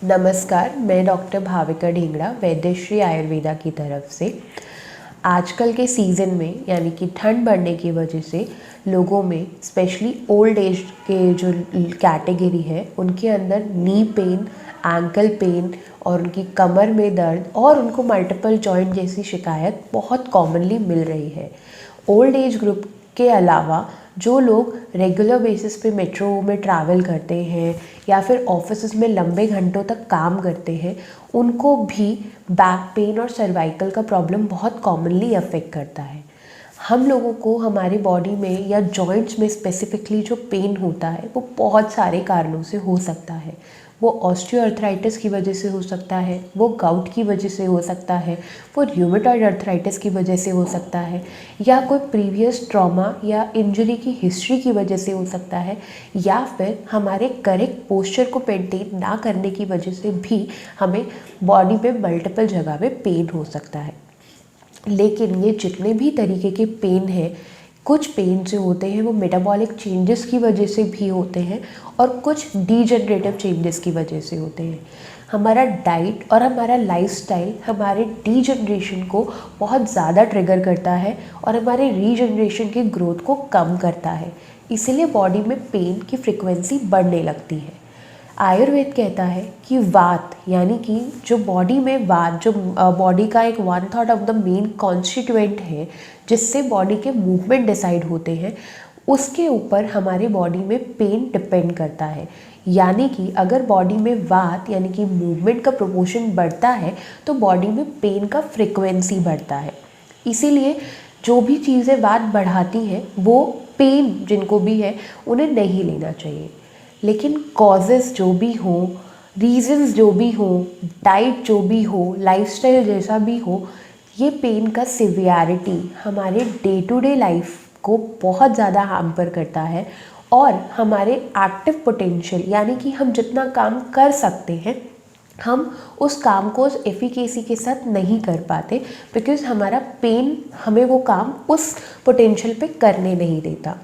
नमस्कार, मैं डॉक्टर भाविका ढींगड़ा वैद्यश्री आयुर्वेदा की तरफ से। आजकल के सीज़न में यानी कि ठंड बढ़ने की वजह से लोगों में स्पेशली ओल्ड एज के जो कैटेगरी है उनके अंदर नी पेन, एंकल पेन और उनकी कमर में दर्द और उनको मल्टीपल जॉइंट जैसी शिकायत बहुत कॉमनली मिल रही है। ओल्ड एज ग्रुप के अलावा जो लोग रेगुलर बेसिस पे मेट्रो में ट्रैवल करते हैं या फिर ऑफिस में लंबे घंटों तक काम करते हैं, उनको भी बैक पेन और सर्वाइकल का प्रॉब्लम बहुत कॉमनली अफेक्ट करता है। हम लोगों को हमारी बॉडी में या जॉइंट्स में स्पेसिफिकली जो पेन होता है वो बहुत सारे कारणों से हो सकता है। वो ऑस्टियोआर्थराइटिस की वजह से हो सकता है, वो गाउट की वजह से हो सकता है, वो र्यूमेटॉइड अर्थराइटिस की वजह से हो सकता है, या कोई प्रीवियस ट्रॉमा या इंजरी की हिस्ट्री की वजह से हो सकता है, या फिर हमारे करेक्ट पोस्चर को मेंटेन ना करने की वजह से भी हमें बॉडी में मल्टीपल जगह पे पेन हो सकता है। लेकिन ये जितने भी तरीके के पेन हैं, कुछ पेन जो होते हैं वो मेटाबॉलिक चेंजेस की वजह से भी होते हैं और कुछ डीजनरेटिव चेंजेस की वजह से होते हैं। हमारा डाइट और हमारा लाइफस्टाइल हमारे डीजनरेशन को बहुत ज़्यादा ट्रिगर करता है और हमारे रीजनरेशन की ग्रोथ को कम करता है। इसीलिए बॉडी में पेन की फ्रिक्वेंसी बढ़ने लगती है। आयुर्वेद कहता है कि वात यानी कि जो बॉडी में वात, जो बॉडी का एक 1/3 ऑफ द मेन कॉन्स्टिट्यूएंट है जिससे बॉडी के मूवमेंट डिसाइड होते हैं, उसके ऊपर हमारी बॉडी में पेन डिपेंड करता है। यानी कि अगर बॉडी में वात यानी कि मूवमेंट का प्रोपोर्शन बढ़ता है तो बॉडी में पेन का फ्रिक्वेंसी बढ़ता है। इसीलिए जो भी चीज़ें वात बढ़ाती हैं वो पेन जिनको भी है उन्हें नहीं लेना चाहिए। लेकिन कॉजेज़ जो भी हो, रीज़न्स जो भी हो, डाइट जो भी हो, लाइफस्टाइल जैसा भी हो, ये पेन का सिवियरिटी हमारे डे टू डे लाइफ को बहुत ज़्यादा हैम्पर करता है और हमारे एक्टिव पोटेंशियल यानी कि हम जितना काम कर सकते हैं हम उस काम को उस एफिकेसी के साथ नहीं कर पाते, बिकॉज़ हमारा पेन हमें वो काम उस पोटेंशियल पे करने नहीं देता।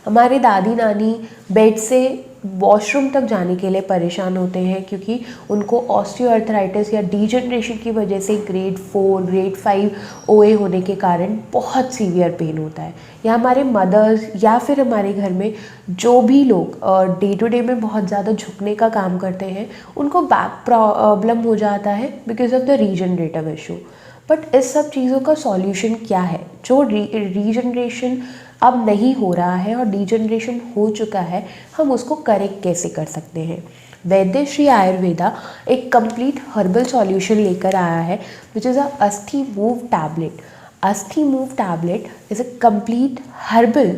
हमारे दादी नानी बेड से वॉशरूम तक जाने के लिए परेशान होते हैं क्योंकि उनको ऑस्टियोआर्थराइटिस या डीजनरेशन की वजह से ग्रेड 4, ग्रेड 5 ओए होने के कारण बहुत सीवियर पेन होता है। या हमारे मदर्स या फिर हमारे घर में जो भी लोग डे टू डे में बहुत ज़्यादा झुकने का काम करते हैं उनको बैक प्रॉब्लम हो जाता है because of the regenerative issue. But इस सब चीज़ों का सॉल्यूशन क्या है? जो रीजनरेशन अब नहीं हो रहा है और डीजनरेशन हो चुका है, हम उसको करेक्ट कैसे कर सकते हैं? वैद्यश्री आयुर्वेदा एक कंप्लीट हर्बल सॉल्यूशन लेकर आया है विच इज़ अस्थि मूव टैबलेट। अस्थि move tablet is a complete herbal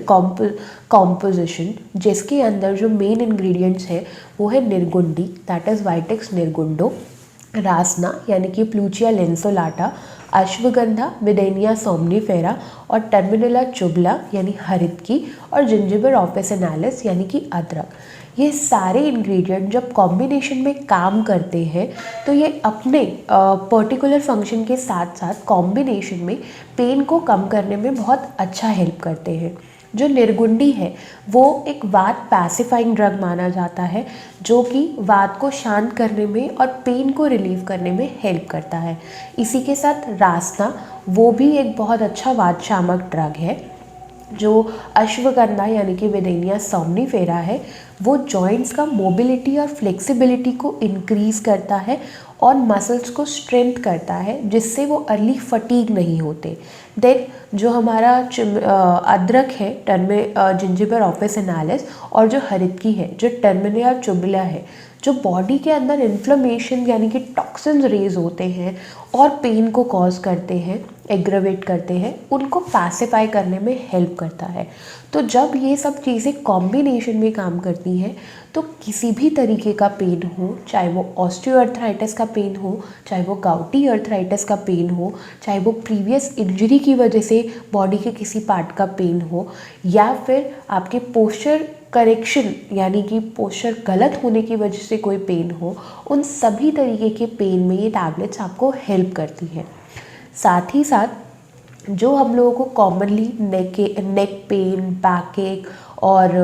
composition जिसके अंदर जो मेन इंग्रेडिएंट्स हैं वो है निर्गुंडी, दैट इज़ वाइटेक्स निर्गुंडो, रासना यानी कि प्लूचिया लेंसोलाटा, अश्वगंधा विदेनिया सोमनीफेरा और टर्मिनेला चुबला यानी हरितकी और जिंजिबर ऑफिसिनालिस यानी कि अदरक। ये सारे इंग्रेडिएंट जब कॉम्बिनेशन में काम करते हैं तो ये अपने पर्टिकुलर फंक्शन के साथ साथ कॉम्बिनेशन में पेन को कम करने में बहुत अच्छा हेल्प करते हैं। जो निर्गुंडी है वो एक वात पैसिफाइंग ड्रग माना जाता है जो कि वात को शांत करने में और पेन को रिलीव करने में हेल्प करता है। इसी के साथ रासना वो भी एक बहुत अच्छा वात शामक ड्रग है। जो अश्वगंधा यानी कि विदेनिया सोमनीफेरा है वो जॉइंट्स का मोबिलिटी और फ्लेक्सिबिलिटी को इंक्रीज़ करता है और मसल्स को स्ट्रेंथ करता है जिससे वो अर्ली फटीग नहीं होते। देन जो हमारा अदरक है जिंजिबर ऑफिसिनालिस और जो हरितकी है जो टर्मिनेला चुबला है, जो बॉडी के अंदर इन्फ्लेमेशन यानी कि टॉक्सिन्स रेज होते हैं और पेन को कॉज करते हैं, एग्रवेट करते हैं, उनको पैसिफाई करने में हेल्प करता है। तो जब ये सब चीज़ें कॉम्बिनेशन में काम करती हैं तो किसी भी तरीके का पेन हो, चाहे वो ऑस्टियोआर्थराइटिस का पेन हो, चाहे वो गाउटी अर्थराइटिस का पेन हो, चाहे वो प्रीवियस इंजरी की वजह से बॉडी के किसी पार्ट का पेन हो, या फिर आपके पोस्चर करेक्शन यानी कि पोस्चर गलत होने की वजह से कोई पेन हो, उन सभी तरीके के पेन में ये टैबलेट्स आपको हेल्प करती हैं। साथ ही साथ जो हम लोगों को कॉमनली नेक पेन, बैक एक और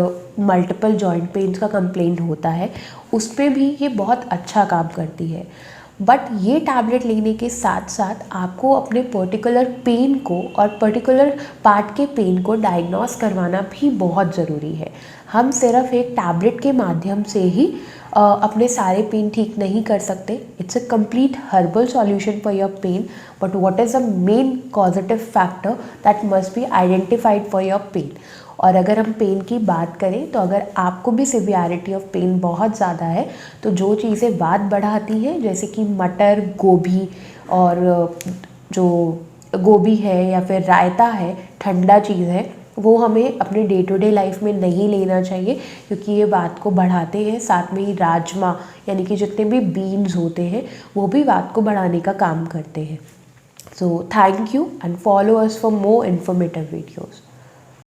मल्टीपल जॉइंट पेन्स का कंप्लेंट होता है, उस पे भी ये बहुत अच्छा काम करती है। बट ये टैबलेट लेने के साथ साथ आपको अपने पर्टिकुलर पेन को और पर्टिकुलर पार्ट के पेन को डायग्नोस करवाना भी बहुत ज़रूरी है। हम सिर्फ एक टैबलेट के माध्यम से ही अपने सारे पेन ठीक नहीं कर सकते। It's a complete herbal solution for your pain, but what is a main causative factor that must be identified for your pain. और अगर हम पेन की बात करें तो अगर आपको भी सिवियरिटी ऑफ पेन बहुत ज़्यादा है तो जो चीज़ें बात बढ़ाती हैं, जैसे कि मटर, गोभी और जो गोभी है या फिर रायता है, ठंडा चीज़ है, वो हमें अपने डे टू डे लाइफ में नहीं लेना चाहिए क्योंकि ये बात को बढ़ाते हैं। साथ में ही राजमा यानी कि जितने भी बीन्स होते हैं वो भी बात को बढ़ाने का काम करते हैं। So thank you and follow us for more informative videos.